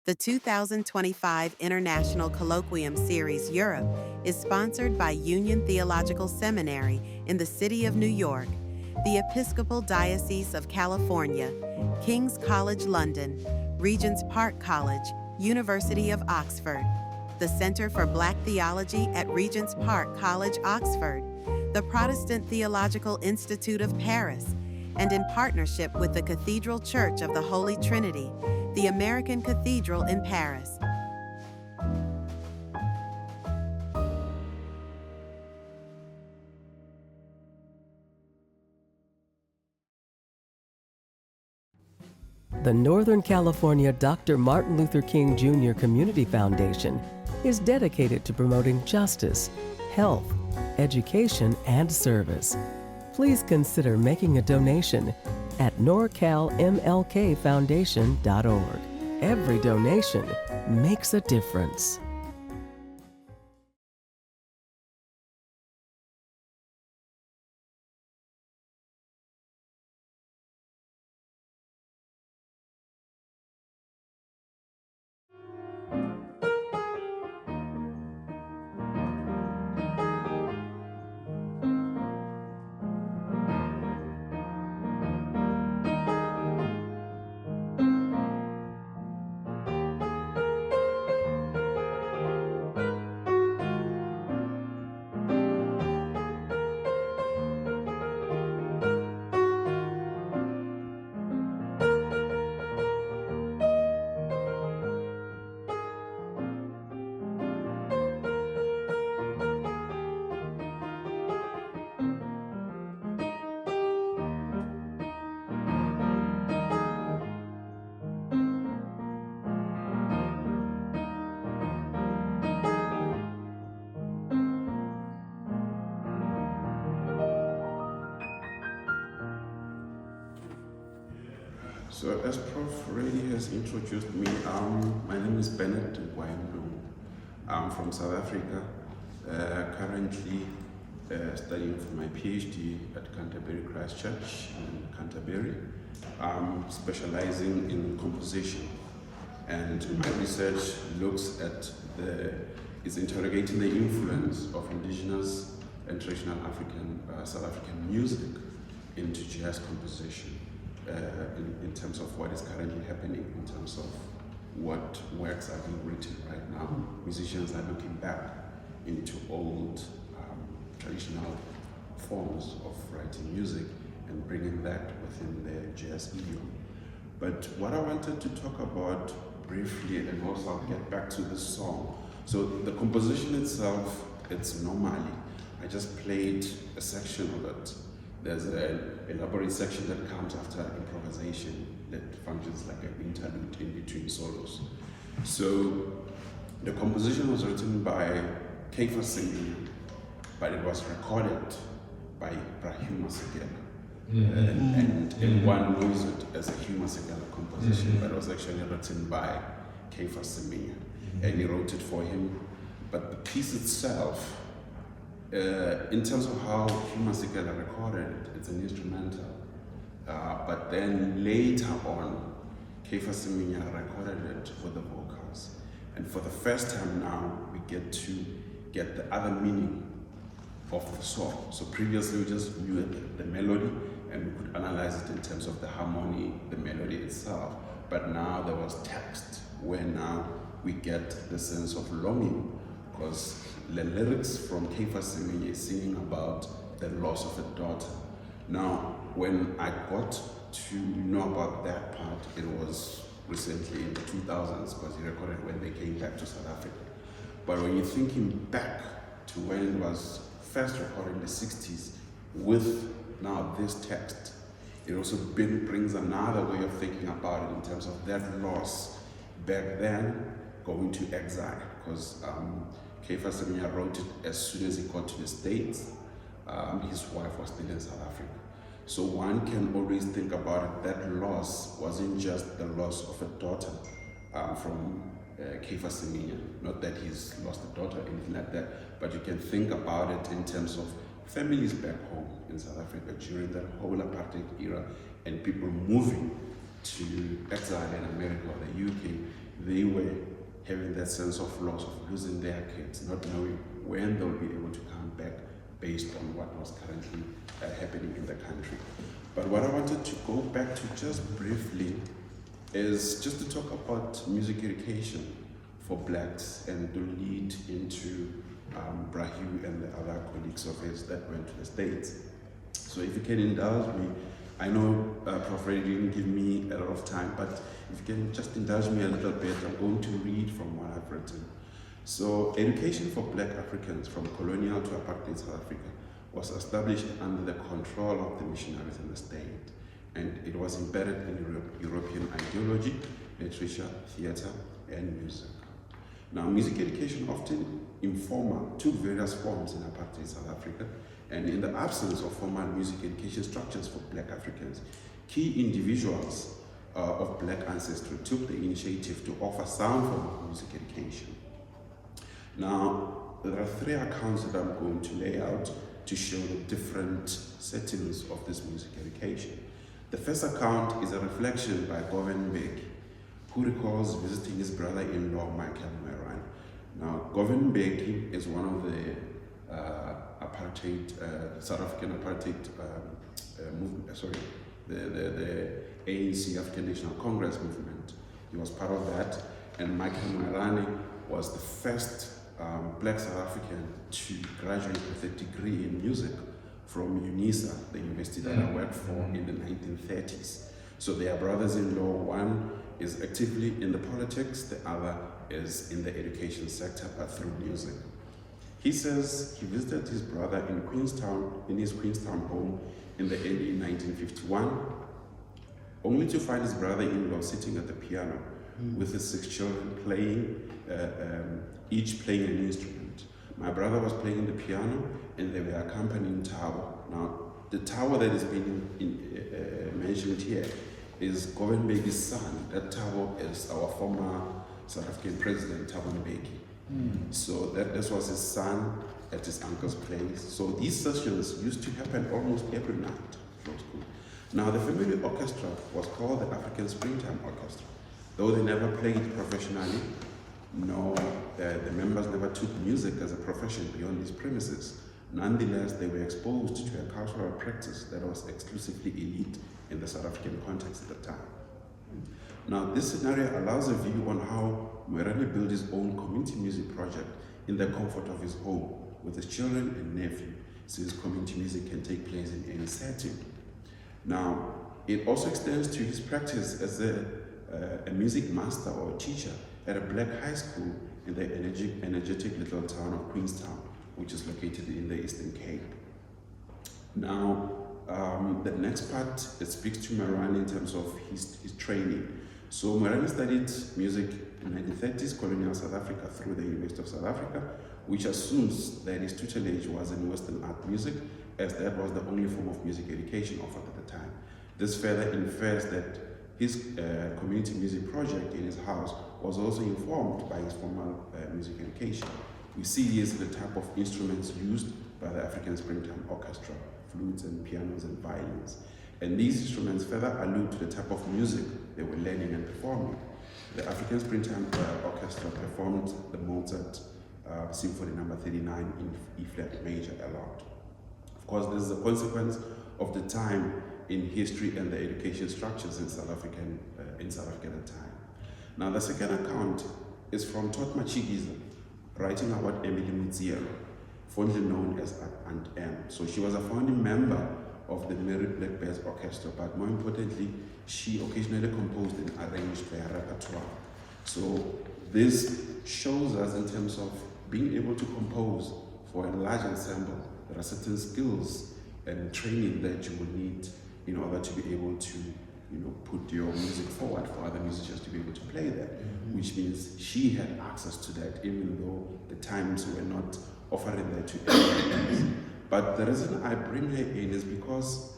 The 2025 International Colloquium Series Europe is sponsored by Union Theological Seminary in the City of New York, the Episcopal Diocese of California, King's College London, Regent's Park College, University of Oxford, the Center for Black Theology at Regent's Park College, Oxford, the Protestant Theological Institute of Paris, and in partnership with the Cathedral Church of the Holy Trinity, the American Cathedral in Paris. The Northern California Dr. Martin Luther King Jr. Community Foundation is dedicated to promoting justice, health, education, and service. Please consider making a donation at NorcalMLKFoundation.org. Every donation makes a difference. So as Prof. Reddy has introduced me, my name is Bernett Mulungo. I'm from South Africa, currently studying for my PhD at Canterbury Christ Church in Canterbury. I'm specializing in composition, and my research looks at is interrogating the influence of indigenous and traditional South African music into jazz composition. In terms of what is currently happening, in terms of what works are being written right now. Musicians are looking back into old traditional forms of writing music and bringing that within their jazz idiom. But what I wanted to talk about briefly, and also I'll get back to the song. So the composition itself, it's normally, I just played a section of it. There's an elaborate section that comes after improvisation that functions like an interlude in between solos. So the composition was written by Kaifa Singing, but it was recorded by Ibrahim Masekela. And one knows it as a Hugh Masekela composition, but it was actually written by Kaifa Singing, and he wrote it for him. But the piece itself, in terms of how Hugh Masekela recorded it, it's an instrumental. But then later on, Kaifa Siminya recorded it with the vocals. And for the first time now, we get to get the other meaning of the song. So previously we just knew the melody and we could analyze it in terms of the harmony, the melody itself. But now there was text, where now we get the sense of longing, because the lyrics from Kaifa Siminya is singing about the loss of a daughter. Now, when I got to know about that part, it was recently in the 2000s, because he recorded when they came back to South Africa. But when you're thinking back to when it was first recorded in the 60s, with now this text, it also brings another way of thinking about it in terms of that loss back then, going to exile, because Kaifa Siminya wrote it as soon as he got to the States. His wife was still in South Africa. So one can always think about it, that loss wasn't just the loss of a daughter from Kaifa Siminya, not that he's lost a daughter or anything like that, but you can think about it in terms of families back home in South Africa during that whole apartheid era, and people moving to exile in America or the UK, they were having that sense of loss of losing their kids, not knowing when they'll be able to come back based on what was currently happening in the country. But what I wanted to go back to just briefly is just to talk about music education for blacks and to lead into Brahu and the other colleagues of his that went to the States. So if you can indulge me, I know Prof. Ray didn't give me a lot of time, but if you can just indulge me a little bit, I'm going to read from what I've written. So, education for black Africans from colonial to apartheid South Africa was established under the control of the missionaries in the state, and it was embedded in European ideology, literature, theatre, and music. Now, music education often informal took various forms in apartheid South Africa, and in the absence of formal music education structures for black Africans, key individuals of black ancestry took the initiative to offer some form of music education. Now, there are three accounts that I'm going to lay out to show the different settings of this music education. The first account is a reflection by Govan Mbeki, who recalls visiting his brother-in-law, Michael Moerane. Now, Govan Mbeki is one of the South African apartheid movement, the ANC, African National Congress movement. He was part of that, and Michael Moerane was the first black South African to graduate with a degree in music from UNISA, the university that I worked for in the 1930s. So they are brothers-in-law. One is actively in the politics, the other is in the education sector, but through music. He says he visited his brother in Queenstown, in his Queenstown home in the early 1951, only to find his brother-in-law sitting at the piano with his 6 children playing, each playing an instrument. My brother was playing the piano and they were accompanying Thabo. Now, the Thabo that is being mentioned here is Govan Mbeki's son. That Thabo is our former South African president, Thabo Mbeki. So this was his son at his uncle's place. So these sessions used to happen almost every night. Now, the family orchestra was called the African Springtime Orchestra. Though they never played professionally, the members never took music as a profession beyond these premises. Nonetheless, they were exposed to a cultural practice that was exclusively elite in the South African context at the time. Now, this scenario allows a view on how Moerane built his own community music project in the comfort of his home with his children and nephew, since community music can take place in any setting. Now, it also extends to his practice as a music master or teacher at a black high school in the energetic little town of Queenstown, which is located in the Eastern Cape. Now, the next part, it speaks to Moerane in terms of his training. So Moerane studied music in the 1930s, colonial South Africa, through the University of South Africa, which assumes that his tutelage was in Western art music, as that was the only form of music education offered at the time. This further infers that his community music project in his house was also informed by his formal music education. We see these the type of instruments used by the African Springtime Orchestra, flutes and pianos and violins. And these instruments further allude to the type of music they were learning and performing. The African Springtime Orchestra performed the Mozart Symphony No. 39 in E-flat major aloud. Of course, this is a consequence of the time in history and the education structures in South Africa at the time. Now, the second account is from Tot Machigiza, writing about Emily Muzielo, fondly known as Aunt M. So she was a founding member of the Mary Blackbeard's Orchestra, but more importantly, she occasionally composed and arranged their repertoire. So this shows us in terms of being able to compose for a large ensemble, there are certain skills and training that you will need in order to be able to put your music forward for other musicians to be able to play that, which means she had access to that, even though the times were not offering that to everyone else. But the reason I bring her in is because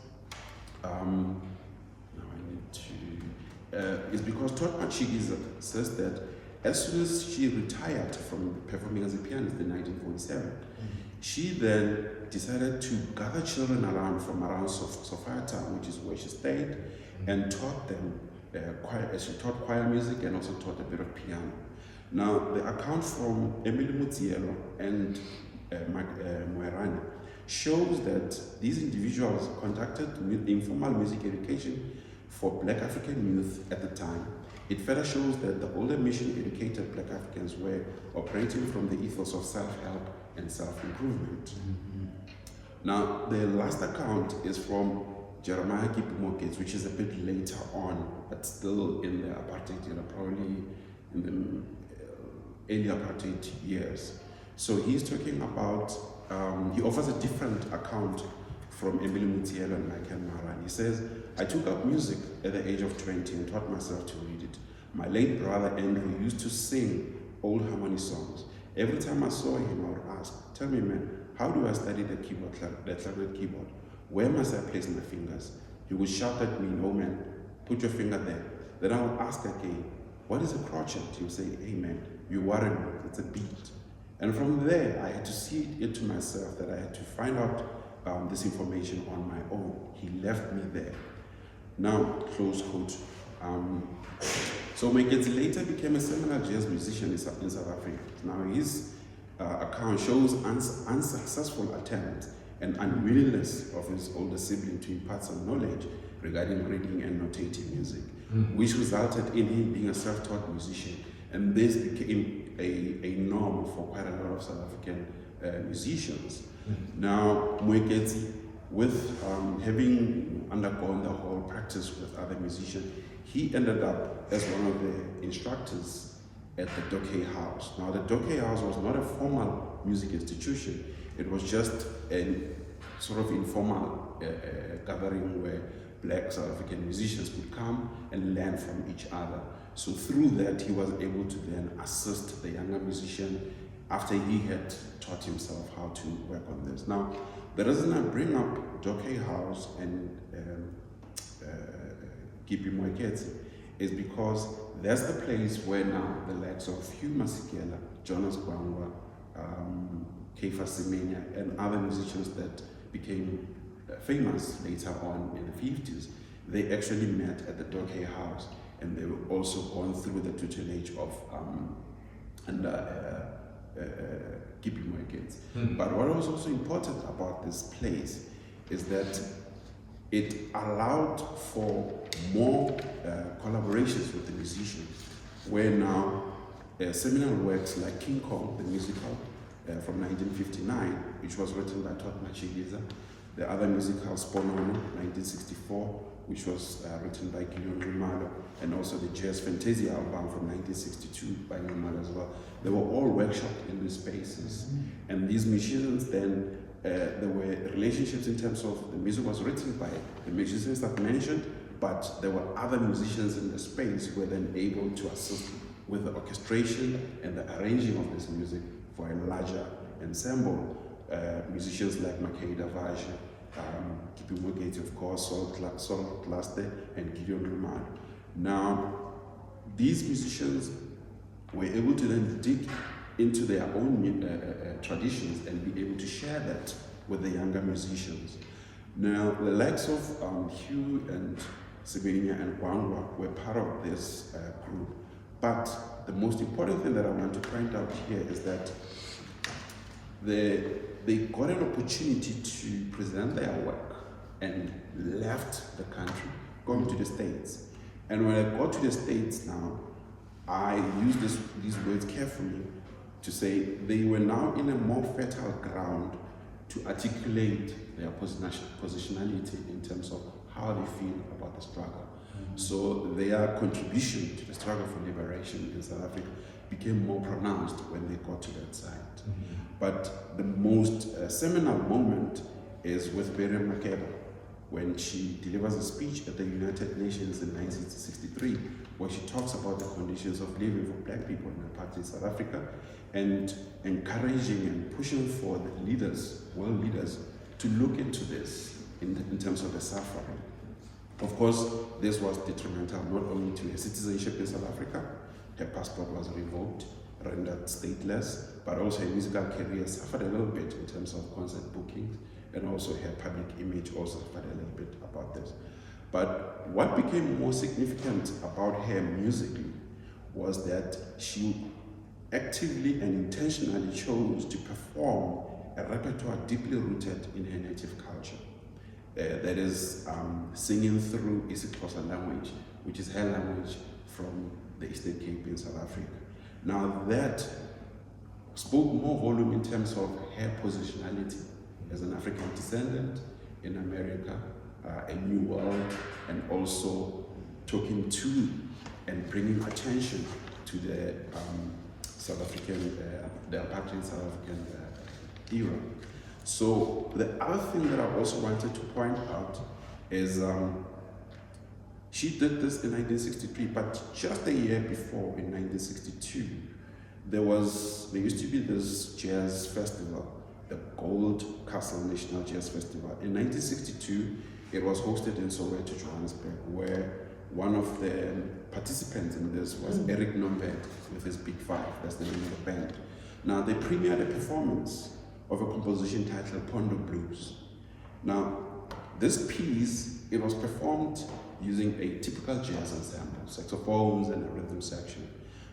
Tot Machigiza says that as soon as she retired from performing as a pianist in 1947, she then decided to gather children from around Sophiatown, which is where she stayed, and taught them she taught choir music and also taught a bit of piano. Now, the account from Emily Muzielo and Moerane shows that these individuals conducted informal music education for Black African youth at the time. It further shows that the older mission-educated Black Africans were operating from the ethos of self-help and self-improvement. Now, the last account is from Jeremiah Kipimo, which is a bit later on, but still in the apartheid era, probably in the early apartheid years. So he's talking about, he offers a different account from Emily Muzielo and Michael Maran. He says, I took up music at the age of 20 and taught myself to read it. My late brother Andrew used to sing old harmony songs. Every time I saw him, I would ask, tell me, man, how do I study the keyboard, the clarinet keyboard? Where must I place my fingers? He would shout at me, no man, put your finger there. Then I would ask again, what is a crotchet? He would say, hey man, you worry me, it's a beat. And from there, I had to see it to myself that I had to find out this information on my own. He left me there. Now, close quote. So Meketsi later became a seminal jazz musician in South Africa. Now his account shows unsuccessful attempts and unwillingness of his older sibling to impart some knowledge regarding reading and notating music, which resulted in him being a self-taught musician. And this became a norm for quite a lot of South African musicians. Now, Mweketsi, with having undergone the whole practice with other musicians, he ended up as one of the instructors at the Dokey House. Now, the Dokey House was not a formal music institution. It was just a sort of informal gathering where Black South African musicians would come and learn from each other. So through that, he was able to then assist the younger musician after he had taught himself how to work on this. Now, the reason I bring up Dokey House and Kipi Mweketsi is because that's the place where now the likes of Hugh Masekela, Jonas Gwangwa, Kefa Semenya, and other musicians that became famous later on in the 50s, they actually met at the Dokey House, and they were also gone through the tutelage of Kipi Mweketsi. But what was also important about this place is that it allowed for more collaborations with the musicians, where now seminal works like King Kong, the musical from 1959, which was written by Todd Machigiza, the other musical Sponono, 1964, which was written by Gideon Rumalo, and also the Jazz Fantasia album from 1962 by Rumalo as well. They were all workshopped in these spaces, and these musicians then, there were relationships in terms of the music was written by the musicians that mentioned, but there were other musicians in the space who were then able to assist with the orchestration and the arranging of this music for a larger ensemble. Musicians like Makeda Vaja, Kipi Mweketsi, of course, Sol Klaste, and Gideon Rumalo. Now, these musicians were able to then dig into their own traditions and be able to share that with the younger musicians. Now, the likes of Hugh and Semenya and Gwangwa were part of this group, but the most important thing that I want to point out here is that they got an opportunity to present their work and left the country, going to the States. And when I got to the States now, I use these words carefully to say they were now in a more fertile ground to articulate their positionality in terms of how they feel about the struggle. So their contribution to the struggle for liberation in South Africa became more pronounced when they got to that side. But the most seminal moment is with Miriam Makeba, when she delivers a speech at the United Nations in 1963, where she talks about the conditions of living for Black people in apartheid South Africa, and encouraging and pushing for the leaders, world leaders, to look into this in terms of the suffering. Of course, this was detrimental not only to her citizenship in South Africa, her passport was revoked, rendered stateless, but also her musical career suffered a little bit in terms of concert bookings, and also her public image also suffered a little bit about this. But what became more significant about her musically was that she actively and intentionally chose to perform a repertoire deeply rooted in her native culture. That is singing through isiXhosa language, which is her language from the Eastern Cape in South Africa. Now that spoke more volume in terms of her positionality as an African descendant in America, a new world, and also talking to and bringing attention to the South African, the apartheid South African era. So the other thing that I also wanted to point out is she did this in 1963, but just a year before, in 1962, there used to be this jazz festival, the Gold Castle National Jazz Festival. In 1962, it was hosted in Soweto, Johannesburg, where one of the participants in this was Eric Nombet with his Big Five, that's the name of the band. Now, they premiered a performance of a composition titled Pondo Blues. Now, this piece, it was performed using a typical jazz ensemble, saxophones and a rhythm section.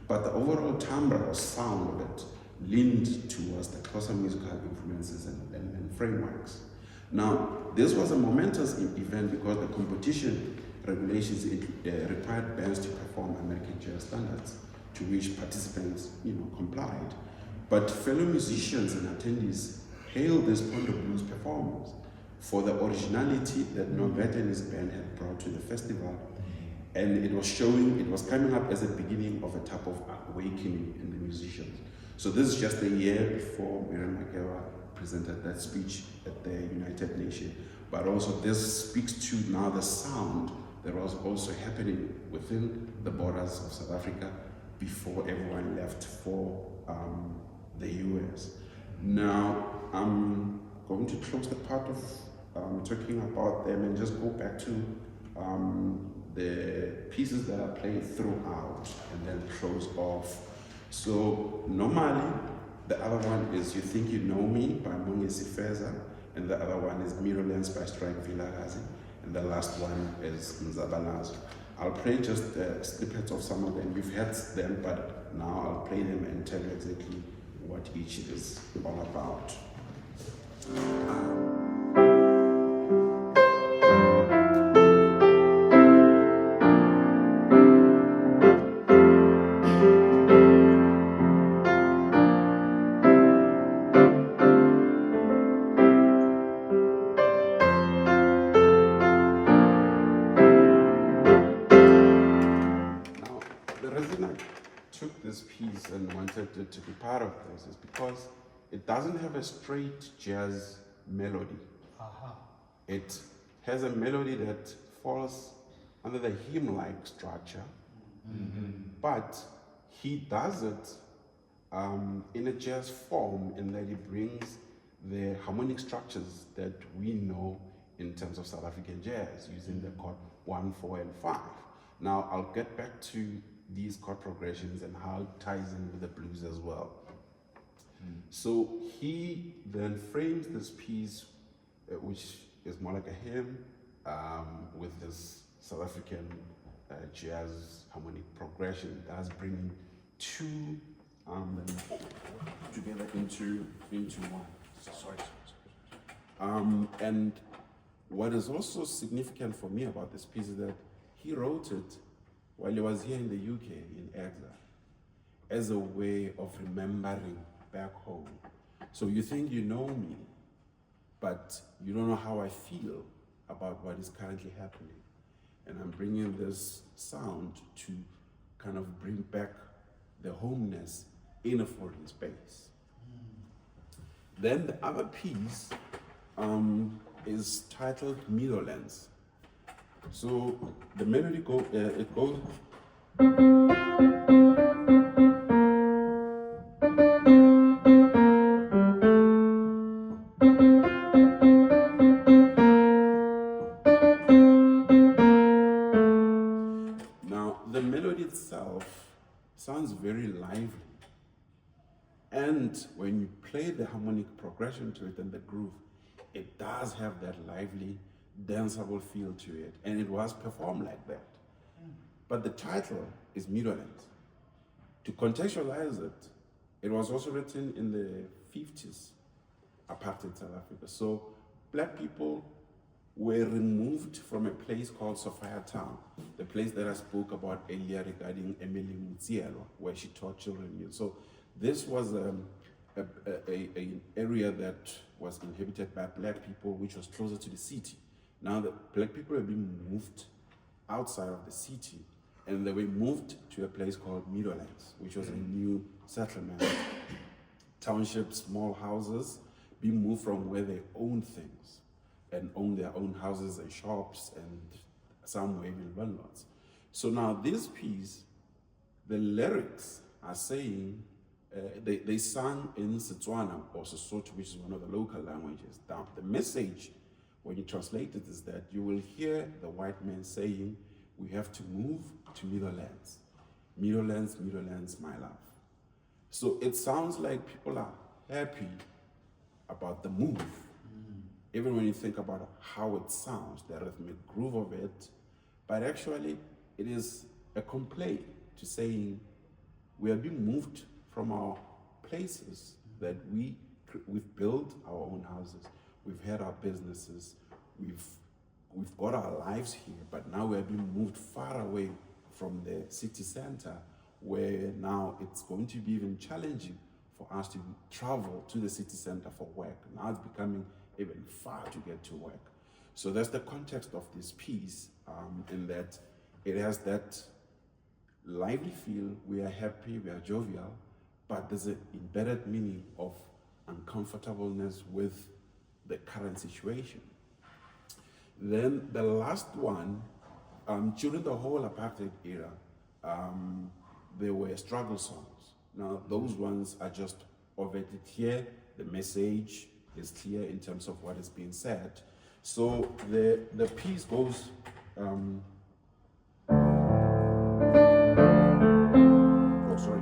But the overall timbre or sound of it leaned towards the closer musical influences and frameworks. Now, this was a momentous event because the competition regulations required bands to perform American jazz standards, to which participants, complied. But fellow musicians and attendees hailed this Pondo Blues performance for the originality that Norbert and his band had brought to the festival. And it was coming up as a beginning of a type of awakening in the musicians. So this is just a year before Miriam Makeba presented that speech at the United Nations. But also this speaks to now the sound that was also happening within the borders of South Africa before everyone left for the US. Now, I'm going to close the part of talking about them and just go back to the pieces that are played throughout and then close off. So normally, the other one is You Think You Know Me by Mongezi Feza, and the other one is Mirrorlands by Strike Vilakazi, and the last one is Nzabalazo. I'll play just snippets of some of them. You've heard them, but now I'll play them and tell you exactly what each is all about. This piece and wanted it to be part of this is because it doesn't have a straight jazz melody. It has a melody that falls under the hymn-like structure, but he does it in a jazz form in that he brings the harmonic structures that we know in terms of South African jazz using the chord 1, 4, and 5. Now I'll get back to these chord progressions and how it ties in with the blues as well. So he then frames this piece, which is more like a hymn, with this South African jazz harmonic progression that's bringing two together into one. And what is also significant for me about this piece is that he wrote it while he was here in the UK in exile, as a way of remembering back home. So you think you know me, but you don't know how I feel about what is currently happening. And I'm bringing this sound to kind of bring back the homeness in a foreign space. Then the other piece is titled Mirrorlands. So the melody it goes. Now the melody itself sounds very lively, and when you play the harmonic progression to it and the groove, it does have that lively danceable feel to it, and it was performed like that. But the title is Middleland. To contextualize it, it was also written in the 50s, apartheid South Africa. So black people were removed from a place called Sophia Town, the place that I spoke about earlier regarding Emily Mutsielo, where she taught children music. So this was an area that was inhabited by black people, which was closer to the city. Now the black people have been moved outside of the city, and they were moved to a place called Meadowlands, which was a new settlement, township, small houses, being moved from where they own things and own their own houses and shops, and some were even landlords. So now this piece, the lyrics are saying, they sang in Setswana or Sesotho, which is one of the local languages. Now the message, when you translate it, is that you will hear the white man saying, we have to move to Meadowlands. Meadowlands, Meadowlands, my love. So it sounds like people are happy about the move. Even when you think about how it sounds, the rhythmic groove of it, but actually it is a complaint to saying we are being moved from our places that we've built our own houses, we've had our businesses, we've got our lives here, but now we are being moved far away from the city center, where now it's going to be even challenging for us to travel to the city center for work. Now it's becoming even far to get to work. So that's the context of this piece, in that it has that lively feel, we are happy, we are jovial, but there's an embedded meaning of uncomfortableness with the current situation. Then the last one, during the whole apartheid era, there were struggle songs. Now those ones are just overtly clear, the message is clear in terms of what is being said. So the piece goes, oh sorry.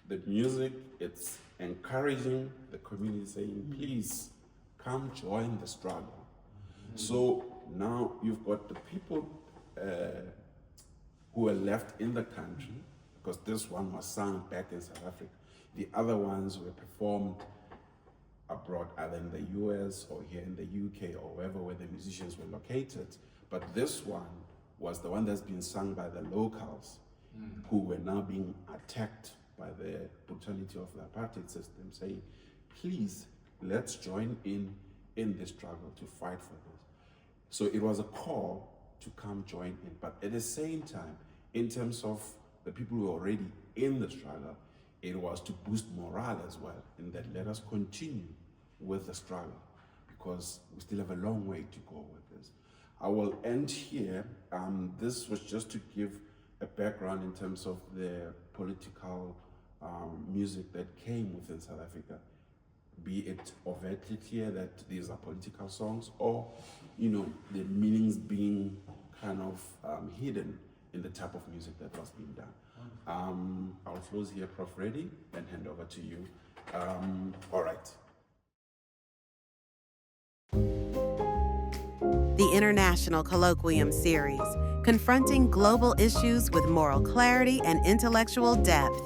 The music, it's encouraging the community, saying, please come join the struggle. So now you've got the people who are left in the country, because this one was sung back in South Africa. The other ones were performed abroad, either in the US or here in the UK or wherever where the musicians were located. But this one was the one that's been sung by the locals, who were now being attacked by the brutality of the apartheid system, saying, please, let's join in the struggle to fight for this. So it was a call to come join in, but at the same time, in terms of the people who are already in the struggle, it was to boost morale as well, in that let us continue with the struggle, because we still have a long way to go with this. I will end here. This was just to give a background in terms of the political music that came within South Africa, be it overtly clear that these are political songs, or the meanings being kind of hidden in the type of music that was being done. I'll close here, Prof. Reddy, and hand over to you. All right. The International Colloquium Series, confronting global issues with moral clarity and intellectual depth.